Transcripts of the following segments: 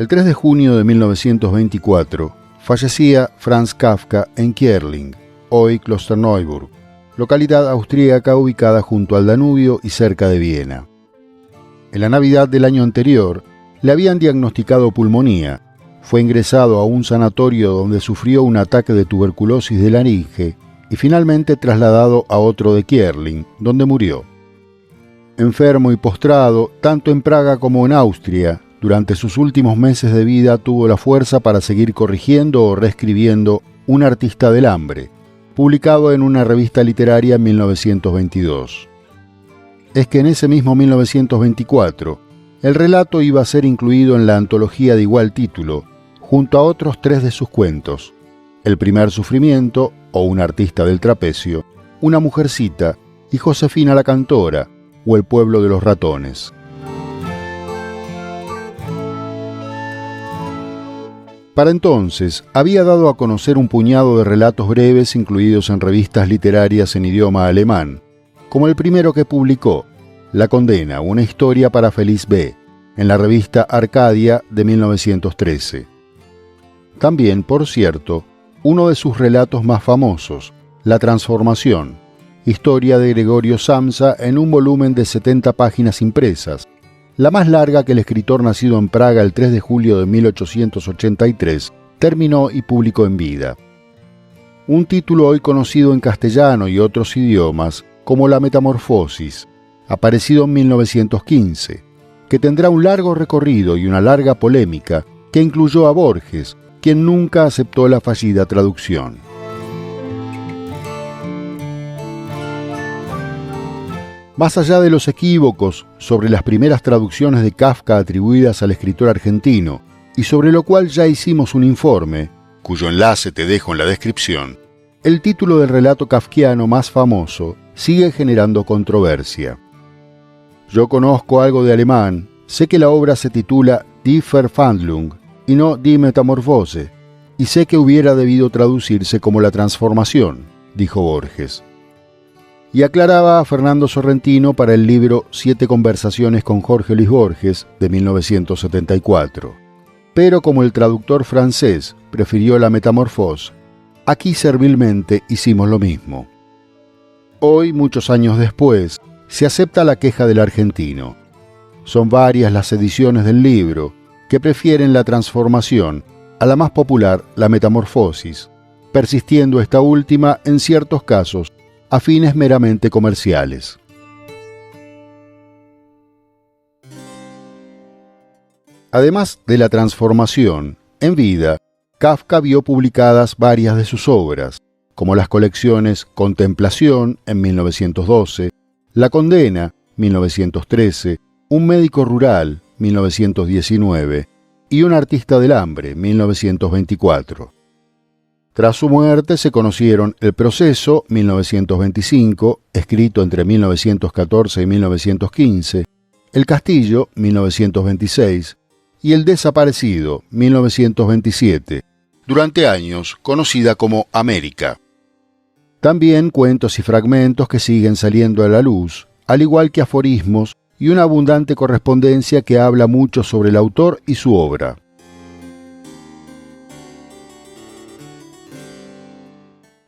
El 3 de junio de 1924 fallecía Franz Kafka en Kierling, hoy Klosterneuburg, localidad austríaca ubicada junto al Danubio y cerca de Viena. En la Navidad del año anterior le habían diagnosticado pulmonía, fue ingresado a un sanatorio donde sufrió un ataque de tuberculosis de laringe y finalmente trasladado a otro de Kierling, donde murió. Enfermo y postrado, tanto en Praga como en Austria, durante sus últimos meses de vida tuvo la fuerza para seguir corrigiendo o reescribiendo Un artista del hambre, publicado en una revista literaria en 1922. Es que en ese mismo 1924, el relato iba a ser incluido en la antología de igual título, junto a otros 3 de sus cuentos: El primer sufrimiento, o Un artista del trapecio, Una mujercita y Josefina la cantora, o El pueblo de los ratones. Para entonces, había dado a conocer un puñado de relatos breves incluidos en revistas literarias en idioma alemán, como el primero que publicó, La condena, una historia para Feliz B, en la revista Arcadia de 1913. También, por cierto, uno de sus relatos más famosos, La transformación, historia de Gregorio Samsa en un volumen de 70 páginas impresas, la más larga que el escritor nacido en Praga el 3 de julio de 1883 terminó y publicó en vida. Un título hoy conocido en castellano y otros idiomas como La Metamorfosis, aparecido en 1915, que tendrá un largo recorrido y una larga polémica que incluyó a Borges, quien nunca aceptó la fallida traducción. Más allá de los equívocos sobre las primeras traducciones de Kafka atribuidas al escritor argentino, y sobre lo cual ya hicimos un informe, cuyo enlace te dejo en la descripción, el título del relato kafkiano más famoso sigue generando controversia. Yo conozco algo de alemán, sé que la obra se titula Die Verwandlung y no Die Metamorphose, y sé que hubiera debido traducirse como La transformación, dijo Borges. Y aclaraba a Fernando Sorrentino para el libro 7 conversaciones con Jorge Luis Borges, de 1974. Pero como el traductor francés prefirió La Metamorphose, aquí servilmente hicimos lo mismo. Hoy, muchos años después, se acepta la queja del argentino. Son varias las ediciones del libro que prefieren La transformación a la más popular, La Metamorfosis, persistiendo esta última en ciertos casos a fines meramente comerciales. Además de La transformación, en vida, Kafka vio publicadas varias de sus obras, como las colecciones Contemplación, en 1912, La condena, 1913, Un médico rural, 1919, y Un artista del hambre, 1924. Tras su muerte se conocieron El proceso, 1925, escrito entre 1914 y 1915, El castillo, 1926, y El desaparecido, 1927, durante años conocida como América. También cuentos y fragmentos que siguen saliendo a la luz, al igual que aforismos y una abundante correspondencia que habla mucho sobre el autor y su obra.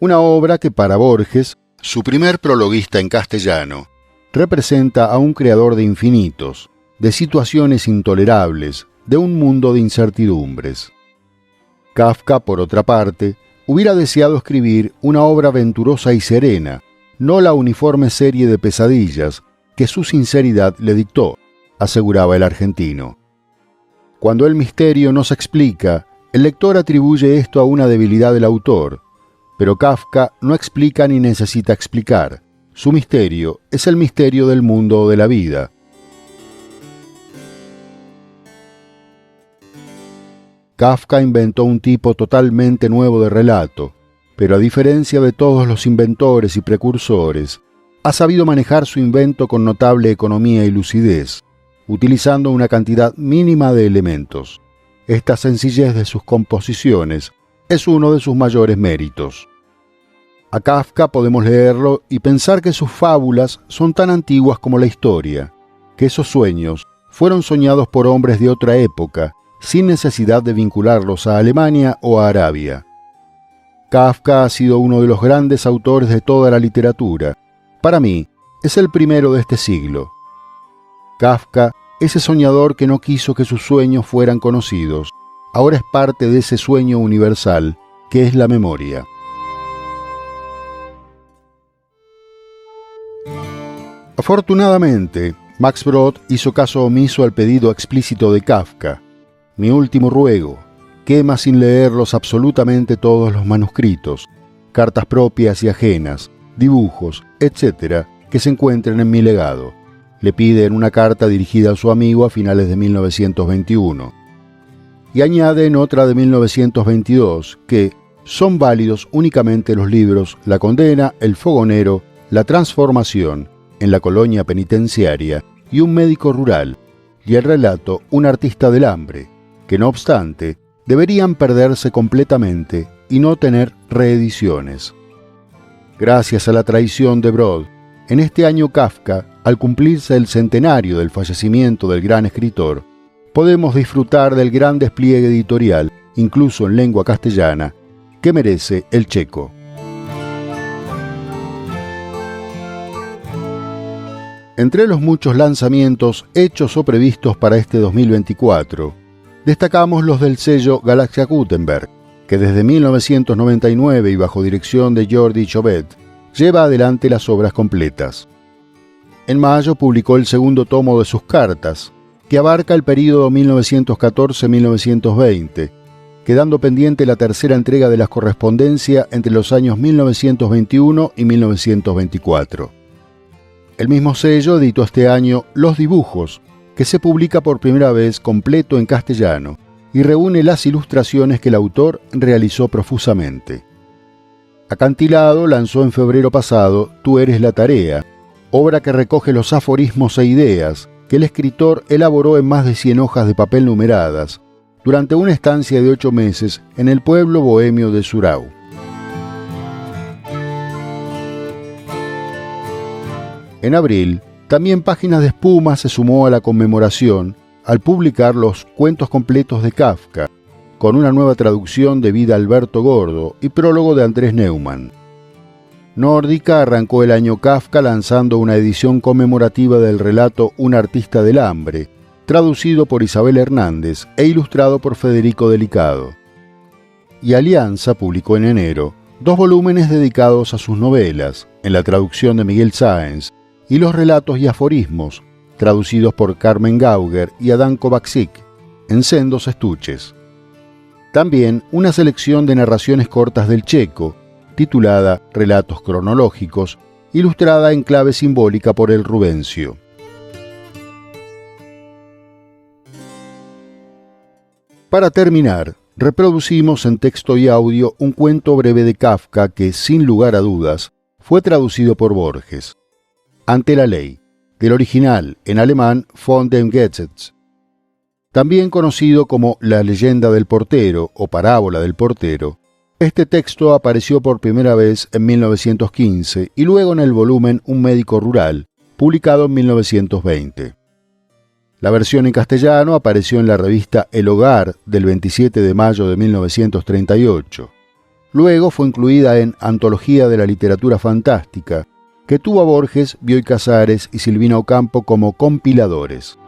Una obra que para Borges, su primer prologuista en castellano, representa a un creador de infinitos, de situaciones intolerables, de un mundo de incertidumbres. Kafka, por otra parte, hubiera deseado escribir una obra venturosa y serena, no la uniforme serie de pesadillas que su sinceridad le dictó, aseguraba el argentino. Cuando el misterio no se explica, el lector atribuye esto a una debilidad del autor, pero Kafka no explica ni necesita explicar. Su misterio es el misterio del mundo o de la vida. Kafka inventó un tipo totalmente nuevo de relato, pero a diferencia de todos los inventores y precursores, ha sabido manejar su invento con notable economía y lucidez, utilizando una cantidad mínima de elementos. Esta sencillez de sus composiciones es uno de sus mayores méritos. A Kafka podemos leerlo y pensar que sus fábulas son tan antiguas como la historia, que esos sueños fueron soñados por hombres de otra época, sin necesidad de vincularlos a Alemania o a Arabia. Kafka ha sido uno de los grandes autores de toda la literatura. Para mí, es el primero de este siglo. Kafka, ese soñador que no quiso que sus sueños fueran conocidos, ahora es parte de ese sueño universal que es la memoria. Afortunadamente, Max Brod hizo caso omiso al pedido explícito de Kafka. Mi último ruego: quema sin leerlos absolutamente todos los manuscritos, cartas propias y ajenas, dibujos, etc., que se encuentren en mi legado, le pide en una carta dirigida a su amigo a finales de 1921. Y añade en otra de 1922 que son válidos únicamente los libros La condena, El fogonero, La transformación, En la colonia penitenciaria y Un médico rural, y el relato Un artista del hambre, que no obstante deberían perderse completamente y no tener reediciones. Gracias a la traición de Brod, en este año Kafka, al cumplirse el centenario del fallecimiento del gran escritor, podemos disfrutar del gran despliegue editorial, incluso en lengua castellana, que merece el checo. Entre los muchos lanzamientos hechos o previstos para este 2024, destacamos los del sello Galaxia Gutenberg, que desde 1999 y bajo dirección de Jordi Chauvet, lleva adelante las obras completas. En mayo publicó el segundo tomo de sus cartas, que abarca el período 1914-1920, quedando pendiente la tercera entrega de la correspondencia entre los años 1921 y 1924. El mismo sello editó este año Los dibujos, que se publica por primera vez completo en castellano y reúne las ilustraciones que el autor realizó profusamente. Acantilado lanzó en febrero pasado Tú eres la tarea, obra que recoge los aforismos e ideas que el escritor elaboró en más de 100 hojas de papel numeradas durante una estancia de 8 meses en el pueblo bohemio de Surau. En abril, también Páginas de Espuma se sumó a la conmemoración al publicar los cuentos completos de Kafka, con una nueva traducción de Vida Alberto Gordo y prólogo de Andrés Neumann. Nórdica arrancó el año Kafka lanzando una edición conmemorativa del relato Un artista del hambre, traducido por Isabel Hernández e ilustrado por Federico Delicado. Y Alianza publicó en enero 2 volúmenes dedicados a sus novelas, en la traducción de Miguel Sáenz, y los relatos y aforismos, traducidos por Carmen Gauger y Adán Kovacsik, en sendos estuches. También una selección de narraciones cortas del checo, titulada Relatos cronológicos, ilustrada en clave simbólica por el Rubencio. Para terminar, reproducimos en texto y audio un cuento breve de Kafka que, sin lugar a dudas, fue traducido por Borges. Ante la ley, del original en alemán Von dem Gesetz. También conocido como La leyenda del portero o Parábola del portero, este texto apareció por primera vez en 1915 y luego en el volumen Un médico rural, publicado en 1920. La versión en castellano apareció en la revista El Hogar del 27 de mayo de 1938. Luego fue incluida en Antología de la Literatura Fantástica, que tuvo a Borges, Bioy Casares y Silvina Ocampo como compiladores.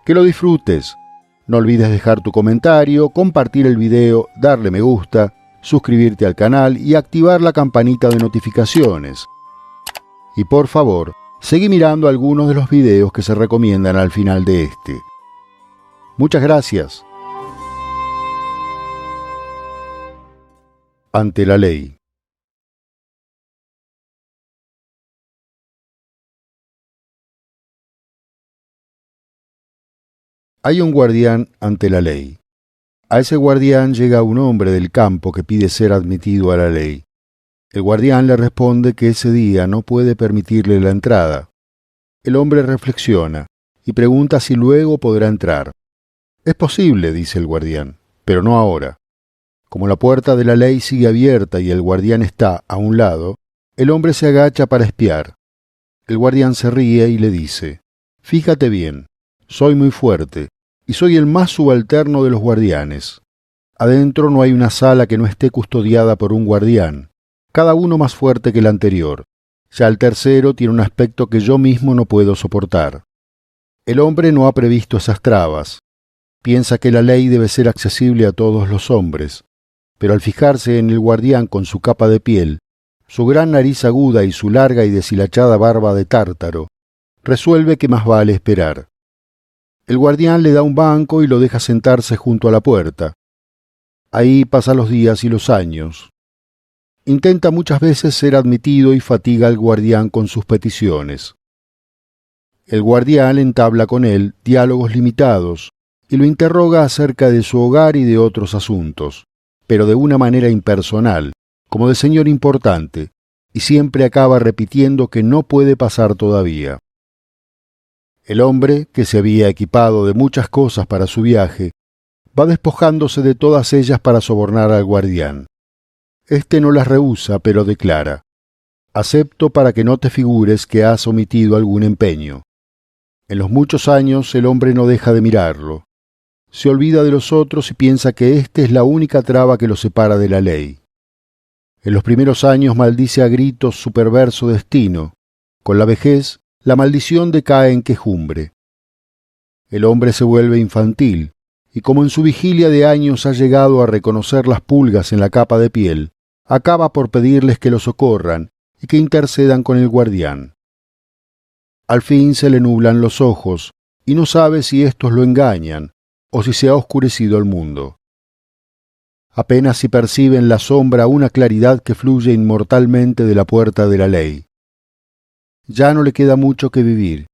Que lo disfrutes. No olvides dejar tu comentario, compartir el video, darle me gusta, suscribirte al canal y activar la campanita de notificaciones. Y por favor, seguí mirando algunos de los videos que se recomiendan al final de este. Muchas gracias. Ante la ley. Hay un guardián ante la ley. A ese guardián llega un hombre del campo que pide ser admitido a la ley. El guardián le responde que ese día no puede permitirle la entrada. El hombre reflexiona y pregunta si luego podrá entrar. Es posible, dice el guardián, pero no ahora. Como la puerta de la ley sigue abierta y el guardián está a un lado, el hombre se agacha para espiar. El guardián se ríe y le dice: Fíjate bien, soy muy fuerte, y soy el más subalterno de los guardianes. Adentro no hay una sala que no esté custodiada por un guardián, cada uno más fuerte que el anterior. Ya el tercero tiene un aspecto que yo mismo no puedo soportar. El hombre no ha previsto esas trabas. Piensa que la ley debe ser accesible a todos los hombres, pero al fijarse en el guardián con su capa de piel, su gran nariz aguda y su larga y deshilachada barba de tártaro, resuelve que más vale esperar. El guardián le da un banco y lo deja sentarse junto a la puerta. Ahí pasa los días y los años. Intenta muchas veces ser admitido y fatiga al guardián con sus peticiones. El guardián entabla con él diálogos limitados y lo interroga acerca de su hogar y de otros asuntos, pero de una manera impersonal, como de señor importante, y siempre acaba repitiendo que no puede pasar todavía. El hombre, que se había equipado de muchas cosas para su viaje, va despojándose de todas ellas para sobornar al guardián. Este no las rehúsa, pero declara: acepto para que no te figures que has omitido algún empeño. En los muchos años el hombre no deja de mirarlo. Se olvida de los otros y piensa que éste es la única traba que lo separa de la ley. En los primeros años maldice a gritos su perverso destino. Con la vejez, la maldición decae en quejumbre. El hombre se vuelve infantil, y como en su vigilia de años ha llegado a reconocer las pulgas en la capa de piel, acaba por pedirles que lo socorran y que intercedan con el guardián. Al fin se le nublan los ojos, y no sabe si éstos lo engañan, o si se ha oscurecido el mundo. Apenas si percibe en la sombra una claridad que fluye inmortalmente de la puerta de la ley. Ya no le queda mucho que vivir.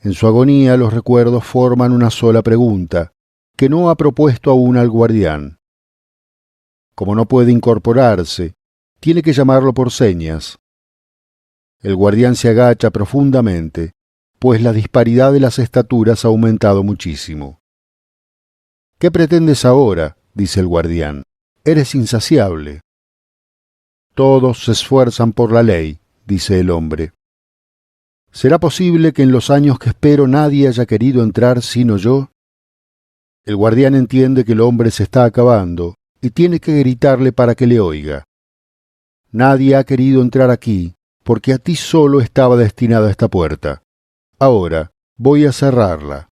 En su agonía los recuerdos forman una sola pregunta, que no ha propuesto aún al guardián. Como no puede incorporarse, tiene que llamarlo por señas. El guardián se agacha profundamente, pues la disparidad de las estaturas ha aumentado muchísimo. ¿Qué pretendes ahora?, dice el guardián. Eres insaciable. Todos se esfuerzan por la ley, dice el hombre. ¿Será posible que en los años que espero nadie haya querido entrar sino yo? El guardián entiende que el hombre se está acabando y tiene que gritarle para que le oiga. Nadie ha querido entrar aquí, porque a ti solo estaba destinada esta puerta. Ahora voy a cerrarla.